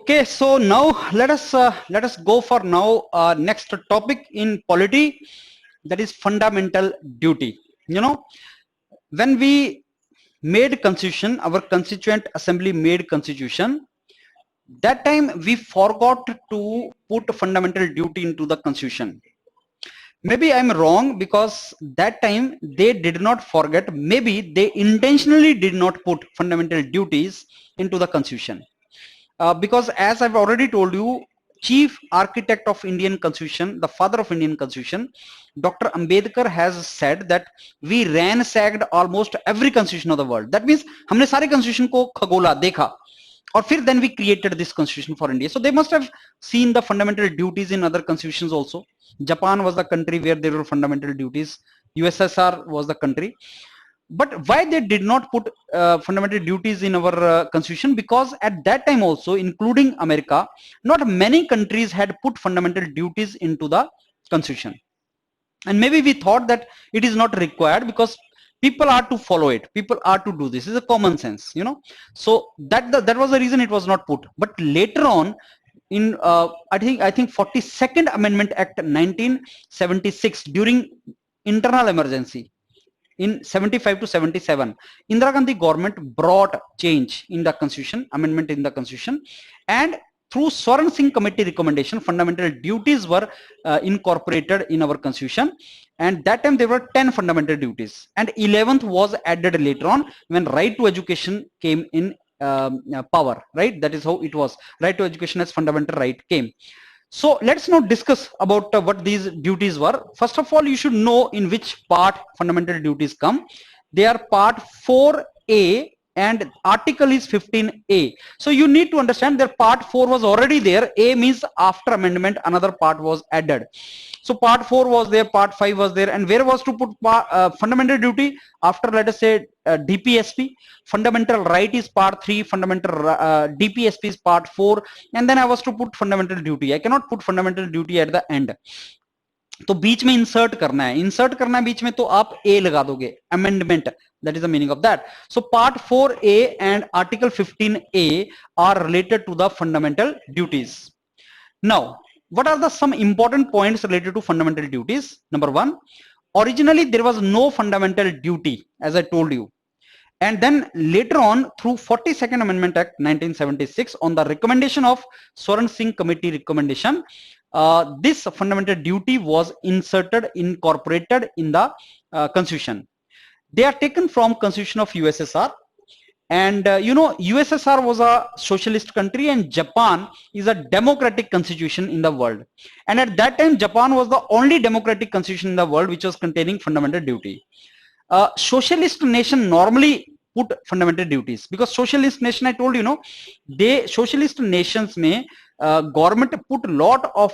Okay, so now let us go for now next topic in polity, that is fundamental duty. You know, when we made constitution, our constituent assembly made constitution. That time we forgot to put fundamental duty into the constitution. Maybe I'm wrong because that time they did not forget. Maybe they intentionally did not put fundamental duties into the constitution. Because as I've already told you, chief architect of Indian constitution, the father of Indian constitution, Dr. Ambedkar has said that we ransacked almost every constitution of the world. That means हमने सारे constitution को खगोला देखा और फिर then we created this constitution for India. So they must have seen the fundamental duties in other constitutions also. Japan was the country where there were fundamental duties. USSR was the country. But why they did not put fundamental duties in our constitution? Because at that time also, including America, not many countries had put fundamental duties into the constitution. And maybe we thought that it is not required because people are to follow it, people are to do this. It's a common sense, you know. So that was the reason it was not put. But later on, in I think 42nd Amendment Act 1976, during internal emergency in 75 to 77, Indira Gandhi government brought change in the constitution, amendment in the constitution, and through Swaran Singh committee recommendation, fundamental duties were incorporated in our constitution. And that time there were 10 fundamental duties, and 11th was added later on when right to education came in power, right? That is how it was. Right to education as fundamental right came. So let's now discuss about what these duties were. First of all, you should know in which part fundamental duties come. They are part 4A and article is 15A. So you need to understand that part 4 was already there. A means after amendment another part was added. So part 4 was there, part 5 was there, and where was to put fundamental duty? After, let us say, DPSP, fundamental right is part 3, fundamental DPSP is part 4, and then I was to put fundamental duty. I cannot put fundamental duty at the end. तो बीच में insert करना है बीच में, तो आप ए लगा दोगे, amendment, that is the meaning of that. So part 4A and article 15A are related to the fundamental duties. Now, what are the some important points related to fundamental duties? Number one, originally there was no fundamental duty, as I told you. And then later on, through 42nd Amendment Act 1976, on the recommendation of Swaran Singh committee recommendation, this fundamental duty was incorporated in the constitution. They are taken from constitution of USSR. And you know, USSR was a socialist country and Japan is a democratic constitution in the world. And at that time, Japan was the only democratic constitution in the world which was containing fundamental duty. Socialist nation normally put fundamental duties, because socialist nation, I told you, know, socialist nations may government put a lot of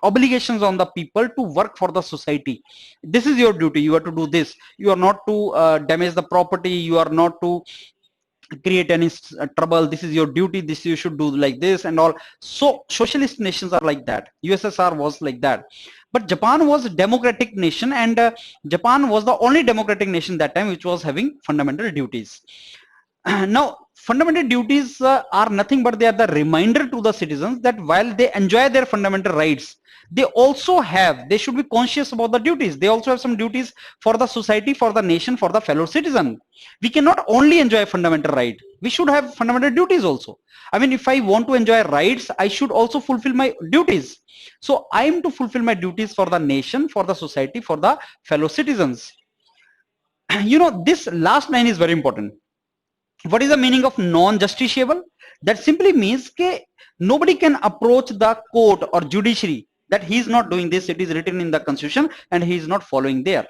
obligations on the people to work for the society. This is your duty, you have to do this, you are not to damage the property, you are not to create any trouble, this is your duty, this you should do like this and all. So socialist nations are like that. USSR was like that. But Japan was a democratic nation, and Japan was the only democratic nation that time which was having fundamental duties. Now, fundamental duties are nothing but they are the reminder to the citizens that while they enjoy their fundamental rights, they should be conscious about the duties. They also have some duties for the society, for the nation, for the fellow citizen. We cannot only enjoy fundamental right, we should have fundamental duties also. I mean, if I want to enjoy rights, I should also fulfill my duties. So I am to fulfill my duties for the nation, for the society, for the fellow citizens. You know, this last line is very important. What is the meaning of non-justiciable? That simply means that nobody can approach the court or judiciary that he is not doing this, it is written in the constitution and he is not following there.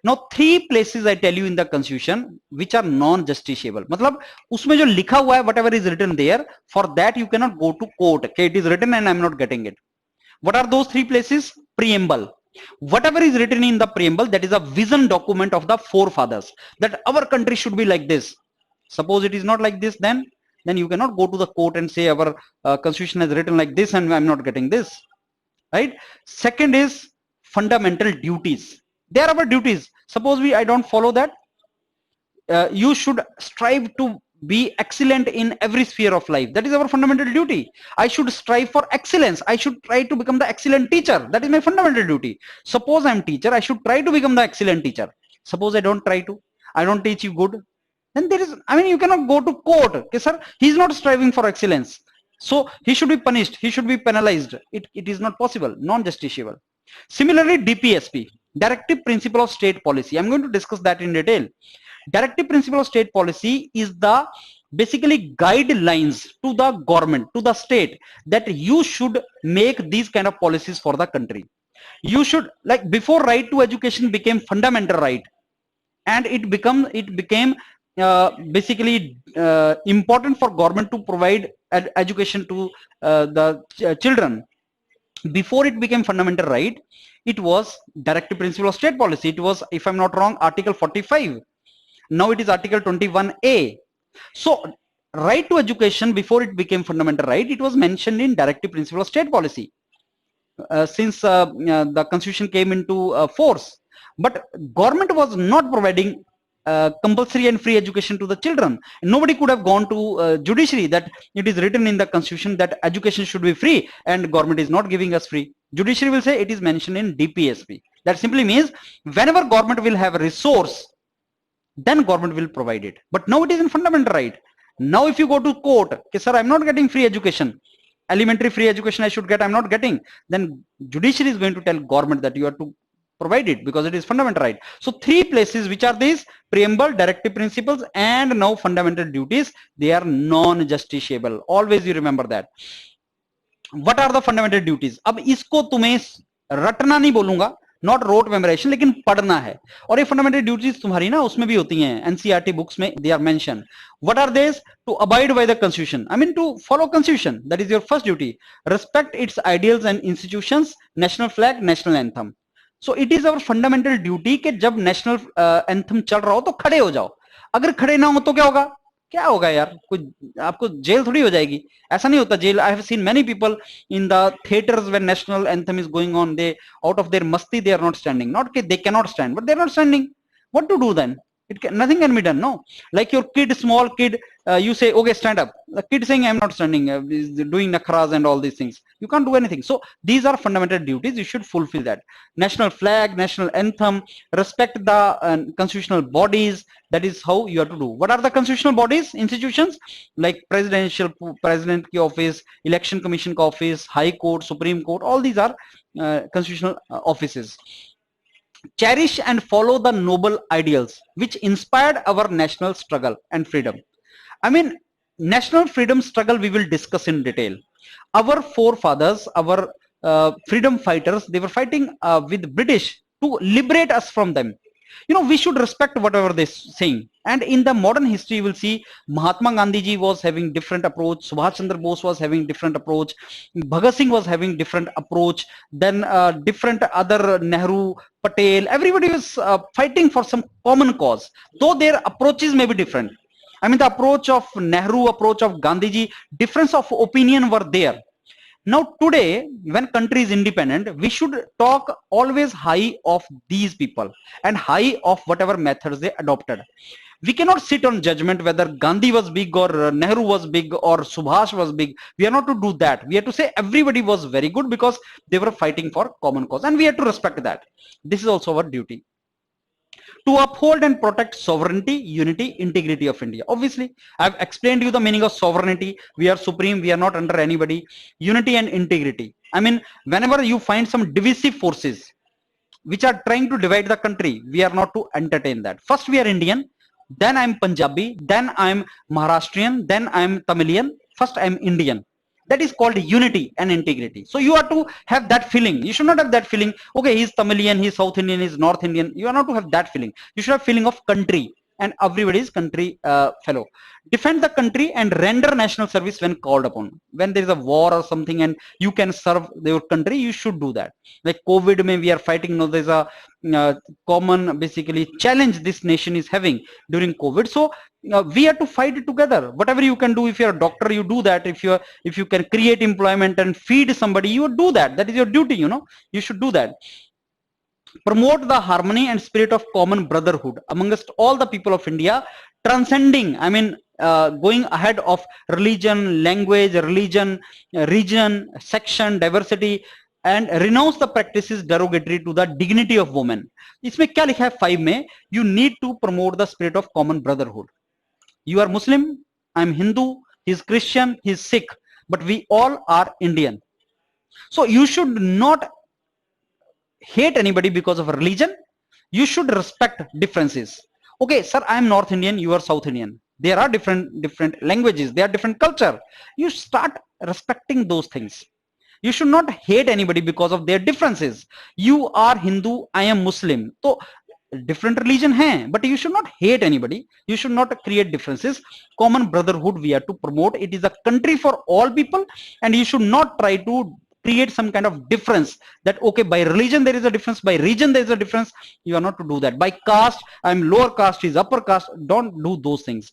Now 3 places I tell you in the constitution which are non-justiciable. मतलब उसमें जो लिखा हुआ है, whatever is written there, for that you cannot go to court. Okay, it is written and I am not getting it. What are those 3 places? Preamble. Whatever is written in the preamble, that is a vision document of the forefathers, that our country should be like this. Suppose it is not like this, then you cannot go to the court and say our constitution has written like this and I'm not getting this, right? Second is fundamental duties. There are our duties. Suppose I don't follow that, you should strive to be excellent in every sphere of life. That is our fundamental duty. I should strive for excellence. I should try to become the excellent teacher. That is my fundamental duty. Suppose I'm teacher, I should try to become the excellent teacher. Suppose I don't try to, I don't teach you good, then there is, I mean, you cannot go to court. Okay, sir, he's not striving for excellence, so he should be punished, he should be penalized. It is not possible, non-justiciable. Similarly, DPSP, directive principle of state policy, I'm going to discuss that in detail. Directive principle of state policy is the basically guidelines to the government, to the state, that you should make these kind of policies for the country. You should, like before right to education became fundamental right, and it became basically important for government to provide education to the children. Before it became fundamental right, it was directive principle of state policy. It was, if I'm not wrong, article 45. Now it is article 21A. So right to education, before it became fundamental right, it was mentioned in directive principle of state policy since the constitution came into force. But government was not providing compulsory and free education to the children. Nobody could have gone to judiciary that it is written in the constitution that education should be free and government is not giving us free. Judiciary will say it is mentioned in DPSP. That simply means whenever government will have a resource, then government will provide it. But now it is in fundamental right. Now if you go to court, okay, sir, I'm not getting free education, elementary free education I should get, I'm not getting, then judiciary is going to tell government that you have to provide it because it is fundamental right. So three places, which are these: preamble, directive principles, and now fundamental duties, they are non-justiciable. Always you remember that. What are the fundamental duties? अब इसको तुम्हें रटना नहीं बोलूंगा, not road memorisation, लेकिन पढ़ना है. और ये फंडामेंटल ड्यूटीज तुम्हारी ना उसमें भी होती हैं, एनसीईआरटी बुक्स में they are mention. What are these? To abide by the constitution, I mean to follow constitution, that is your first duty. Respect its ideals and institutions, national flag, national anthem. So it is our fundamental duty कि जब national anthem चल रहा हो तो खड़े हो जाओ. अगर खड़े ना हो तो क्या होगा? क्या होगा यार, कोई आपको जेल थोड़ी हो जाएगी. ऐसा नहीं होता jail. I have seen many people in the theatres when national anthem is going on, they out of their मस्ती they are not standing. Not कि they can not stand, but they are not standing. What to do then? Nothing can be done. No, like your kid, small kid, you say okay, stand up. The kid saying I'm not standing, is doing nakras and all these things. You can't do anything. So these are fundamental duties, you should fulfill that. National flag, national anthem, respect the constitutional bodies. That is how you have to do. What are the constitutional bodies, institutions? Like president ki office, election commission ki office, high court, supreme court, all these are constitutional offices. Cherish and follow the noble ideals which inspired our national struggle and freedom. I mean, national freedom struggle we will discuss in detail. Our forefathers, our freedom fighters, they were fighting with British to liberate us from them. You know, we should respect whatever they're saying. And in the modern history, you will see Mahatma Gandhi ji was having different approach, Subhash Chandra Bose was having different approach, Bhagat Singh was having different approach, then different other, Nehru, Patel, everybody was fighting for some common cause, though their approaches may be different. I mean, the approach of Nehru, approach of Gandhi ji, difference of opinion were there. Now today, when country is independent, we should talk always high of these people and high of whatever methods they adopted. We cannot sit on judgment whether Gandhi was big or Nehru was big or Subhash was big. We are not to do that. We have to say everybody was very good because they were fighting for common cause, and we have to respect that. This is also our duty. To uphold and protect sovereignty, unity, integrity of India. Obviously, I've explained to you the meaning of sovereignty. We are supreme, we are not under anybody. Unity and integrity. I mean, whenever you find some divisive forces which are trying to divide the country, we are not to entertain that. First we are Indian, then I'm Punjabi, then I'm Maharashtrian, then I'm Tamilian. First I'm Indian. That is called unity and integrity. So you are to have that feeling. You should not have that feeling, okay, he's Tamilian, he's South Indian, he's North Indian. You are not to have that feeling. You should have feeling of country, and everybody is country fellow. Defend the country and render national service when called upon. When there is a war or something and you can serve your country, you should do that. Like COVID, we are fighting. No, there's a common basically challenge this nation is having during COVID. So we have to fight it together. Whatever you can do, if you're a doctor, you do that. If you can create employment and feed somebody, you do that. That is your duty. You know, you should do that. Promote the harmony and spirit of common brotherhood amongst all the people of India, transcending, I mean, going ahead of religion, language, religion, region, section, diversity, and renounce the practices derogatory to the dignity of women. इसमें क्या लिखा है 5 में? You need to promote the spirit of common brotherhood. You are Muslim, I am Hindu, he is Christian, he is Sikh, but we all are Indian. So you should not hate anybody because of religion. You should respect differences. Okay, sir, I am North Indian, you are South Indian. There are different languages, there are different culture. You start respecting those things. You should not hate anybody because of their differences. You are Hindu, I am Muslim. So different religion hai, but you should not hate anybody. You should not create differences. Common brotherhood we have to promote. It is a country for all people, and you should not try to create some kind of difference that okay, by religion there is a difference, by region there is a difference. You are not to do that. By caste, I'm lower caste, is upper caste. Don't do those things.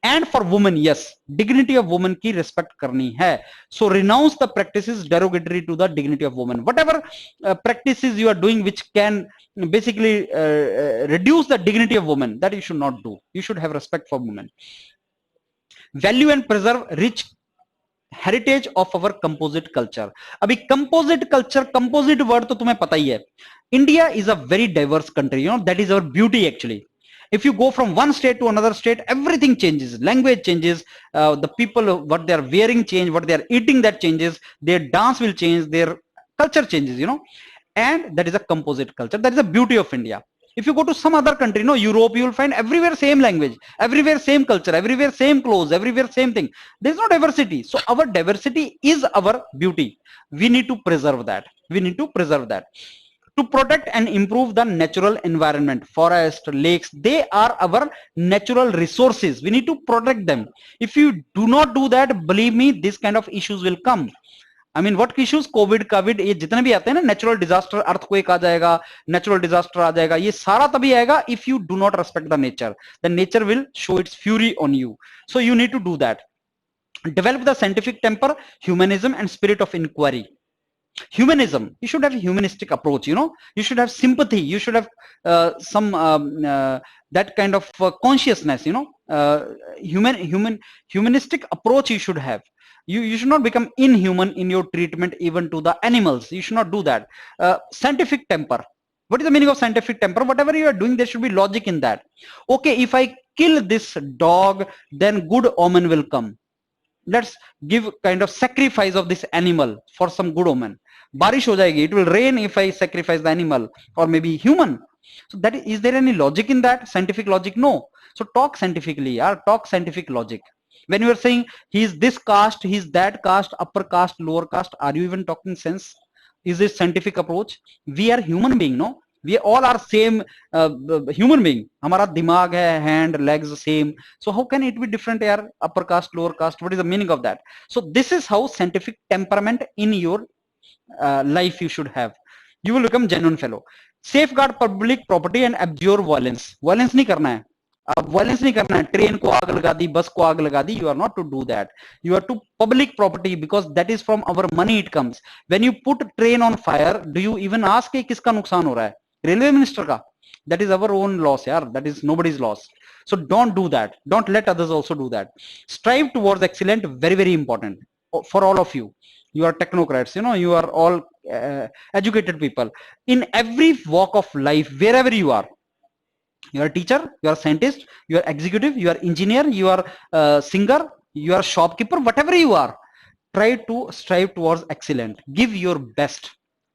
And for women, yes, dignity of woman की respect करनी है. So renounce the practices derogatory to the dignity of woman. Whatever practices you are doing which can basically reduce the dignity of woman, that you should not do. You should have respect for women. Value and preserve rich heritage of our composite culture. अभी composite culture, composite word तो तुम्हें पता ही है. India is a very diverse country. You know, that is our beauty actually. If you go from one state to another state, everything changes. Language changes. The people, what they are wearing change. What they are eating, that changes. Their dance will change. Their culture changes. You know, and that is a composite culture. That is the beauty of India. If you go to some other country, no, Europe, you will find everywhere same language, everywhere same culture, everywhere same clothes, everywhere same thing. There is no diversity. So our diversity is our beauty. We need to preserve that. We need to preserve that. To protect and improve the natural environment, forest, lakes, they are our natural resources. We need to protect them. If you do not do that, believe me, this kind of issues will come. I mean, what issues? COVID, ये जितने भी आते हैं ना, natural disaster, earthquake आ जाएगा, natural disaster आ जाएगा, ये सारा तभी आएगा if you do not respect the nature. The nature will show its fury on you. So you need to do that. Develop the scientific temper, humanism, and spirit of inquiry. Humanism, you should have a humanistic approach. You know, you should have sympathy. You should have some that kind of consciousness. You know, humanistic approach you should have. You should not become inhuman in your treatment even to the animals. You should not do that. Scientific temper. What is the meaning of scientific temper? Whatever you are doing, there should be logic in that. Okay, if I kill this dog, then good omen will come. Let's give kind of sacrifice of this animal for some good omen. Barish ho jayegi, it will rain if I sacrifice the animal, or maybe human. So that is there any logic in that? Scientific logic? No. So talk scientifically, or talk scientific logic. When you are saying he is this caste, he is that caste, upper caste, lower caste, are you even talking sense? Is this scientific approach? We are human being, no? We all are same human being. हमारा दिमाग है, hand, legs same. So how can it be different यार? Upper caste, lower caste. What is the meaning of that? So this is how scientific temperament in your life you should have. You will become genuine fellow. Safeguard public property and abjure violence. Violence नहीं करना है. अब violence नहीं करना है. Train को आग लगा दी, बस को आग लगा दी. You are not to do that. You are to public property because that is from our money it comes. When you put train on fire, do you even ask कि किसका नुकसान हो रहा है? रेलवे मिनिस्टर का. That is our own loss, यार. That is nobody's loss. So don't do that. Don't let others also do that. Strive towards excellence. Very, very important for all of you. You are technocrats. You know, you are all educated people. In every walk of life, wherever you are, you are a teacher, you are a scientist, you are executive, you are engineer, you are singer, you are shopkeeper, whatever you are, try to strive towards excellent. Give your best.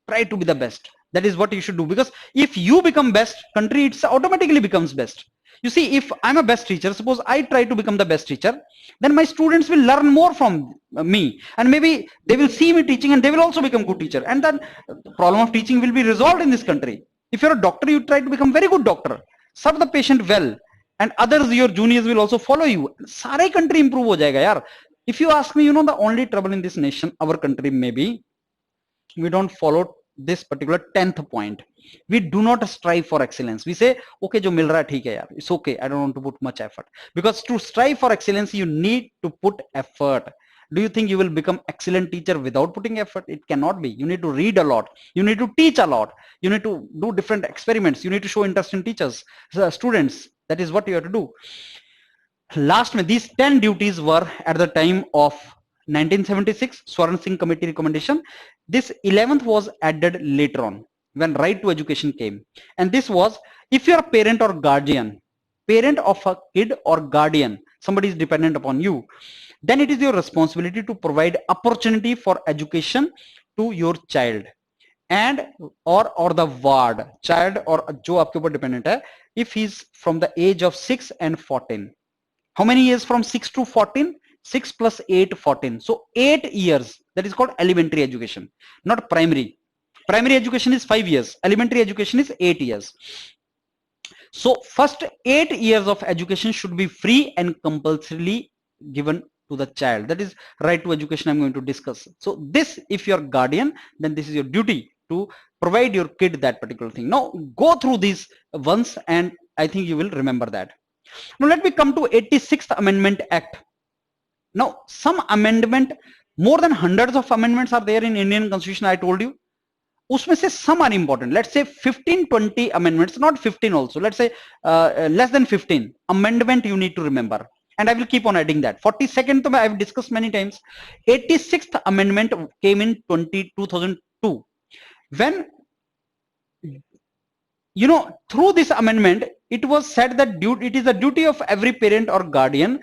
Try to be the best. That is what you should do, because if you become best, country it's automatically becomes best. You see, if I'm a best teacher, suppose I try to become the best teacher, then my students will learn more from me, and maybe they will see me teaching and they will also become good teacher, and then the problem of teaching will be resolved in this country. If you're a doctor, you try to become very good doctor. Serve the patient well, and others, your juniors will also follow you. सारे country improve हो जाएगा यार. If you ask me, you know, the only trouble in this nation, our country, maybe we don't follow this particular 10th point. We do not strive for excellence. We say, okay, जो मिल रहा है ठीक है यार. It's okay. I don't want to put much effort, because to strive for excellence, you need to put effort. Do you think you will become excellent teacher without putting effort? It cannot be. You need to read a lot. You need to teach a lot. You need to do different experiments. You need to show interest in teachers, students. That is what you have to do. Last में these 10 duties were at the time of 1976 Swaran Singh committee recommendation. This 11th was added later on when right to education came, and this was if you're a parent or guardian, parent of a kid or guardian, somebody is dependent upon you, then it is your responsibility to provide opportunity for education to your child and or the ward child or जो आपके ऊपर dependent है, if he is from the age of 6 and 14. How many years from 6 to 14? 6 plus 8, 14. So 8 years. That is called elementary education, not primary. Primary education is 5 years. Elementary education is 8 years. So first 8 years of education should be free and compulsorily given to the child. That is right to education I'm going to discuss. So this, if you're guardian, then this is your duty to provide your kid that particular thing. Now go through these once and I think you will remember that. Now let me come to 86th Amendment Act. Now some amendment, more than hundreds of amendments are there in Indian Constitution, I told you. उसमें से some are important. Let's say 15-20 amendments, not 15 also. Let's say less than 15 amendment you need to remember. And I will keep on adding that. 42nd I have discussed many times. 86th amendment came in 2002. When, you know, through this amendment, it was said that it is the duty of every parent or guardian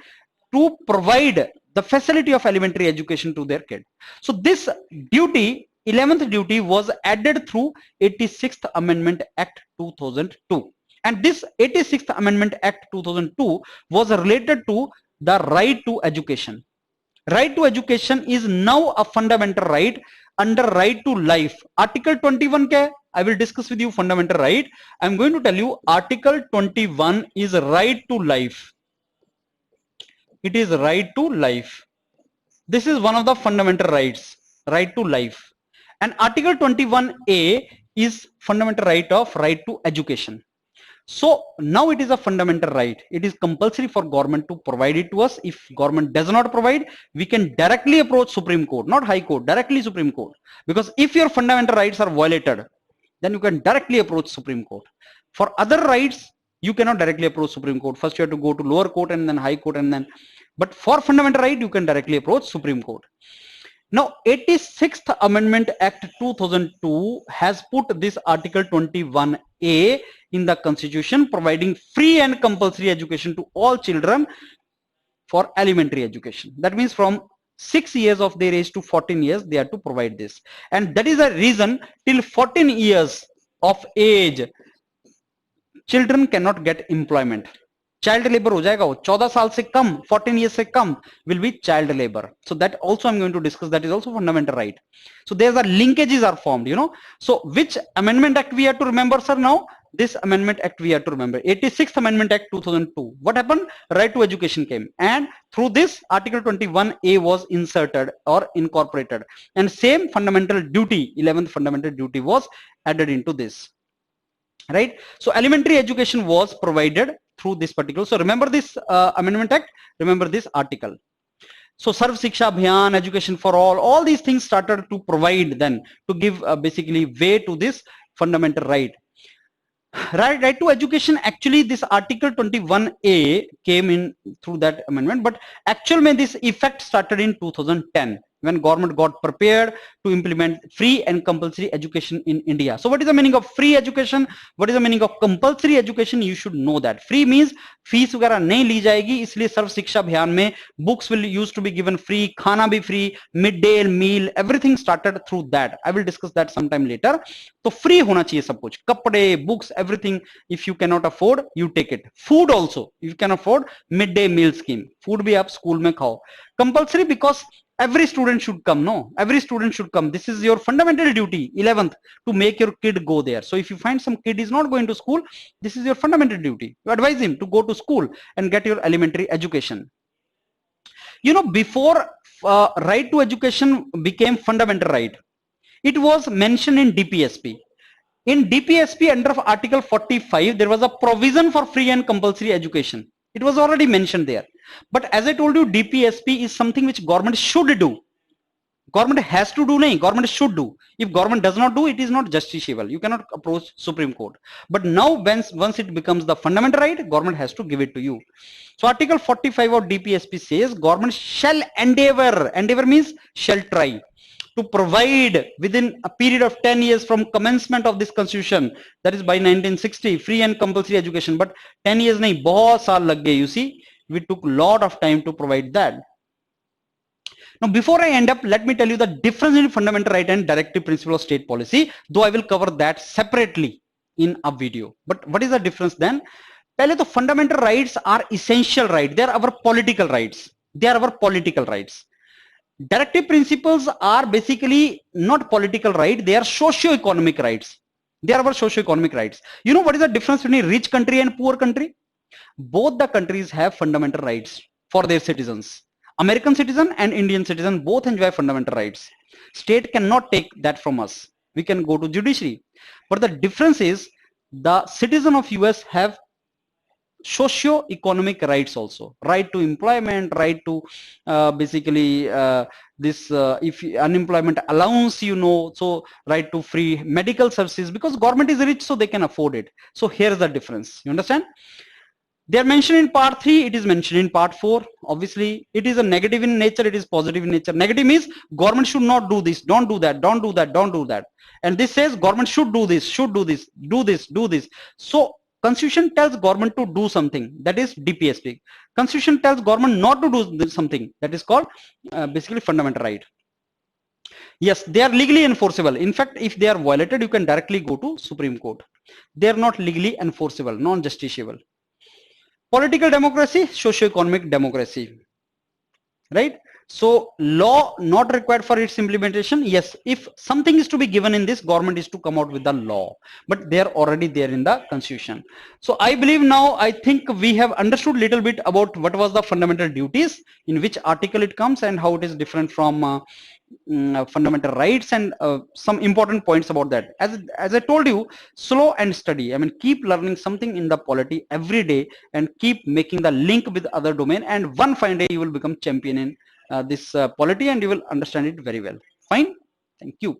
to provide the facility of elementary education to their kid. So this duty, 11th duty, was added through 86th Amendment Act 2002. And this 86th Amendment Act 2002 was related to the right to education. Right to education is now a fundamental right under right to life. Article 21 क्या है? I will discuss with you fundamental right. I am going to tell you Article 21 is right to life. It is right to life. This is one of the fundamental rights, right to life. And Article 21A is fundamental right of right to education. So now it is a fundamental right. It is compulsory for government to provide it to us. If government does not provide, we can directly approach Supreme Court, not High Court, directly Supreme Court. Because if your fundamental rights are violated, then you can directly approach Supreme Court. For other rights, you cannot directly approach Supreme Court. First you have to go to lower court and then High Court and then, but for fundamental right, you can directly approach Supreme Court. Now 86th Amendment Act 2002 has put this Article 21A in the Constitution, providing free and compulsory education to all children for elementary education. That means from 6 years of their age to 14 years, they have to provide this. And that is the reason till 14 years of age, children cannot get employment. Child labor हो जाएगा वो 14 साल से कम, 14 years से कम will be child labor. So that also I'm going to discuss. That is also fundamental right. So there's a linkages are formed, you know. So which amendment act we have to remember, sir? Now this amendment act we have to remember. 86th Amendment Act 2002. What happened? Right to education came, and through this Article 21A was inserted or incorporated, and same fundamental duty, 11th fundamental duty, was added into this. Right? So elementary education was provided through this particular. So remember this Amendment Act, remember this article. So Sarv Shiksha Abhiyan, education for all these things started to provide then to give basically way to this fundamental right. Right to education, actually this Article 21A came in through that amendment, but actually this effect started in 2010 when government got prepared to implement free and compulsory education in India. So what is the meaning of free education? What is the meaning of compulsory education? You should know that. Free means fees वगैरह नहीं ली जाएगी, इसलिए सर्व शिक्षा अभियान में books will used to be given free, खाना भी free, midday meal, everything started through that. I will discuss that sometime later. तो free होना चाहिए सब कुछ, कपड़े, books, everything. If you cannot afford, you take it. Food also, if you can afford, midday meal scheme, food भी आप school में खाओ. Compulsory because every student should come. No, every student should come. This is your fundamental duty, 11th, to make your kid go there. So if you find some kid is not going to school, this is your fundamental duty. You advise him to go to school and get your elementary education. You know, before right to education became fundamental right, it was mentioned in DPSP. In DPSP under Article 45, there was a provision for free and compulsory education. It was already mentioned there. But as I told you, DPSP is something which government should do. Government has to do, nahi, government should do. If government does not do, it is not justiciable. You cannot approach Supreme Court. But now once it becomes the fundamental right, government has to give it to you. So article 45 of DPSP says government shall endeavor means shall try to provide within a period of 10 years from commencement of this constitution, that is by 1960, free and compulsory education. But 10 years nahi, bahut saal lag gaye. You see, we took lot of time to provide that. Now, before I end up, let me tell you the difference in fundamental right and directive principle of state policy, though I will cover that separately in a video. But what is the difference then? Pehle to fundamental rights are essential rights. They are our political rights. They are our political rights. Directive principles are basically not political right. They are socio-economic rights. They are our socio-economic rights. You know what is the difference between rich country and poor country? Both the countries have fundamental rights for their citizens. American citizen and Indian citizen both enjoy fundamental rights. State cannot take that from us. We can go to judiciary. But the difference is the citizen of US have socio-economic rights also. Right to employment, right to basically if unemployment allowance, you know, so right to free medical services, because government is rich so they can afford it. So here's the difference. You understand? They are mentioned in part 3, it is mentioned in part 4. Obviously, it is a negative in nature, it is positive in nature. Negative means government should not do this, don't do that, don't do that, don't do that. And this says government should do this, should do this, do this, do this. So Constitution tells government to do something, that is DPSP. Constitution tells government not to do something, that is called basically fundamental right. Yes, they are legally enforceable. In fact, if they are violated, you can directly go to Supreme Court. They are not legally enforceable, non-justiciable. Political democracy, socio-economic democracy, right? So law not required for its implementation. Yes, if something is to be given in this, government is to come out with the law, but they are already there in the constitution. So I believe now, I think we have understood little bit about what was the fundamental duties, in which article it comes, and how it is different from fundamental rights, and some important points about that. As I told you, slow and study. I mean, keep learning something in the polity every day and keep making the link with other domain, and one fine day you will become champion in this polity, and you will understand it very well. Fine. Thank you.